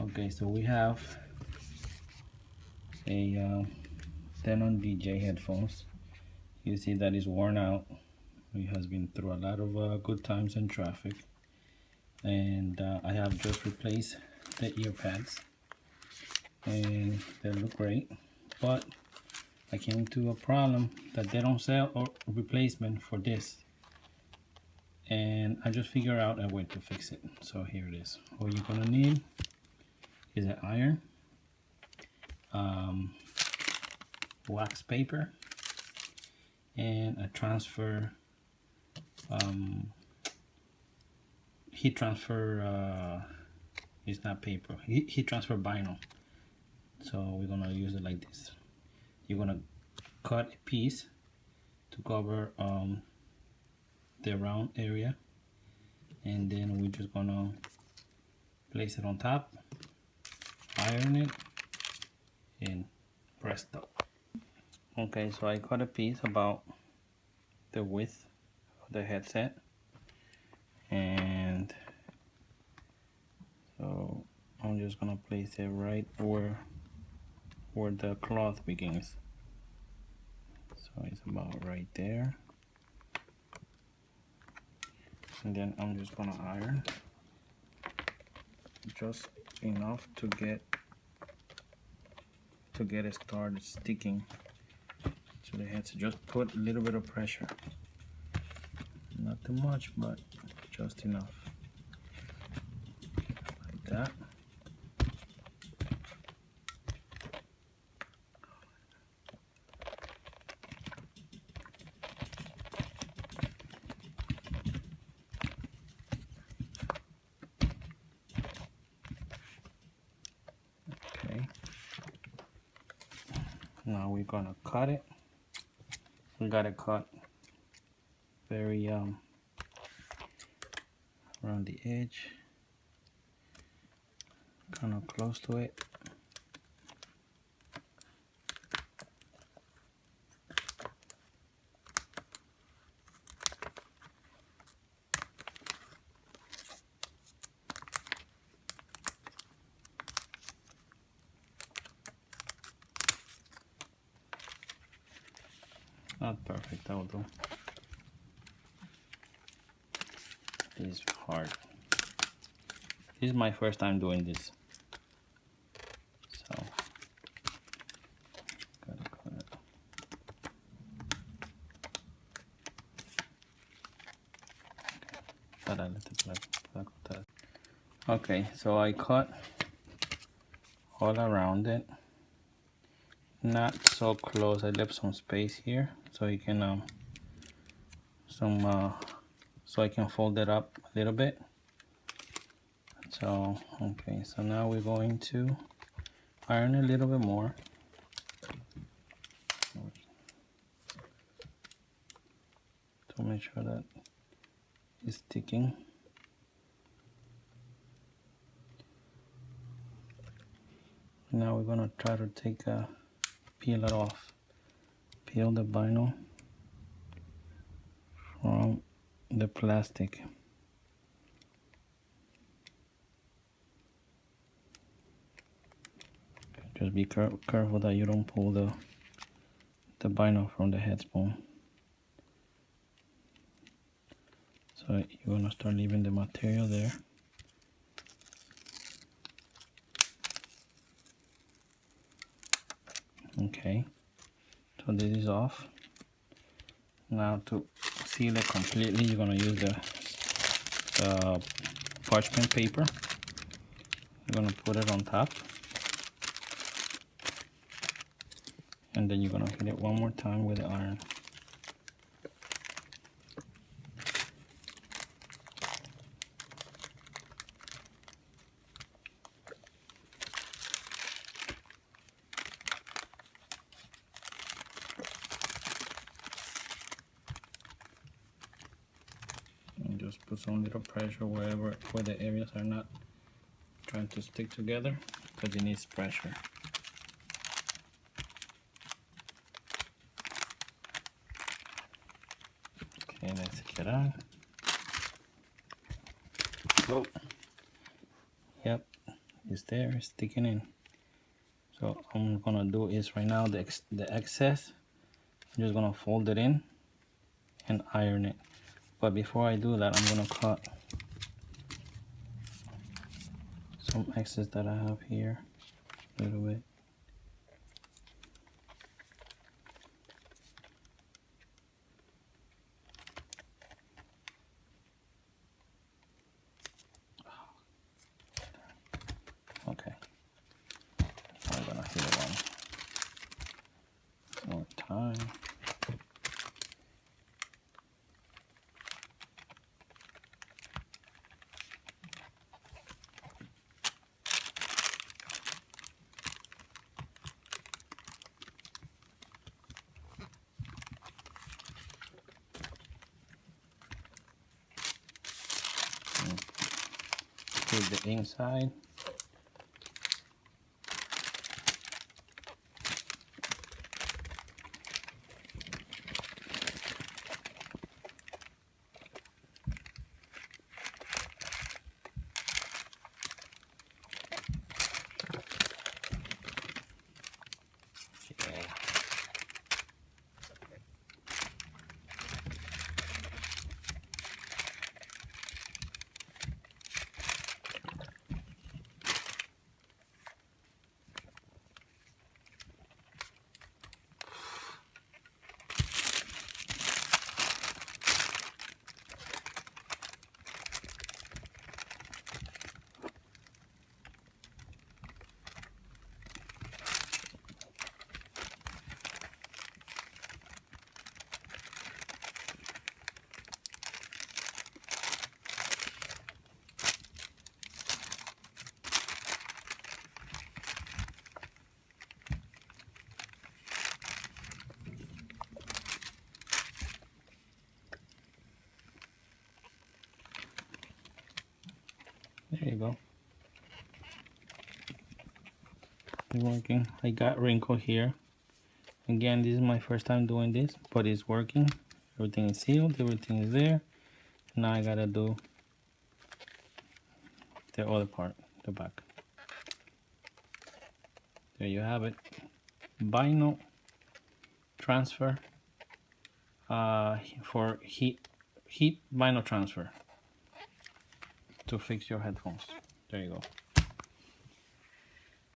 Okay, so we have a Denon Dj headphones. You see that is worn out. It has been through a lot of good times in traffic, and I have just replaced the ear pads, and they look great. But I came to a problem that they don't sell a replacement for this, and I just figured out a way to fix it. So here it is. All you're gonna need is an iron, wax paper, and a transfer heat transfer. It's not paper, heat transfer vinyl. So we're gonna use it like this. You're gonna cut a piece to cover the round area, and then we're just gonna place it on top, iron it, and presto. Okay, so I cut a piece about the width of the headset, and so I'm just gonna place it right where the cloth begins. So it's about right there, and then I'm just gonna iron just enough to get it started sticking to the headset. Just put a little bit of pressure, not too much, but just enough, like that. Okay, now we're gonna cut it. We got it cut very around the edge, kind of close to it. Not perfect, that will do. It's hard. This is my first time doing this, so gotta cut it. Okay, so I cut all around it, not so close. I left some space here so you can so I can fold it up a little bit. So okay, so now we're going to iron a little bit more. To make sure that it's sticking. Now we're gonna try to peel it off. Peel the vinyl from the plastic. Just be careful that you don't pull the vinyl from the headphone. So you're gonna start leaving the material there. Okay, so this is off. Now to seal it completely, you're gonna use the parchment paper. You're gonna put it on top, and then you're gonna hit it one more time with the iron. And just put some little pressure where the areas are not trying to stick together, because it needs pressure. Okay, let's get on. Oh, yep, is there, sticking in. So what I'm gonna do is right now the excess, I'm just gonna fold it in and iron it. But before I do that, I'm gonna cut some excess that I have here a little bit. Okay, I'm gonna hit it one more time. Hit the inside. There you go. It's working. I got wrinkle here. Again, this is my first time doing this, but it's working. Everything is sealed, everything is there. Now I gotta do the other part, the back. There you have it. Vinyl transfer for heat vinyl transfer to fix your headphones. There you go.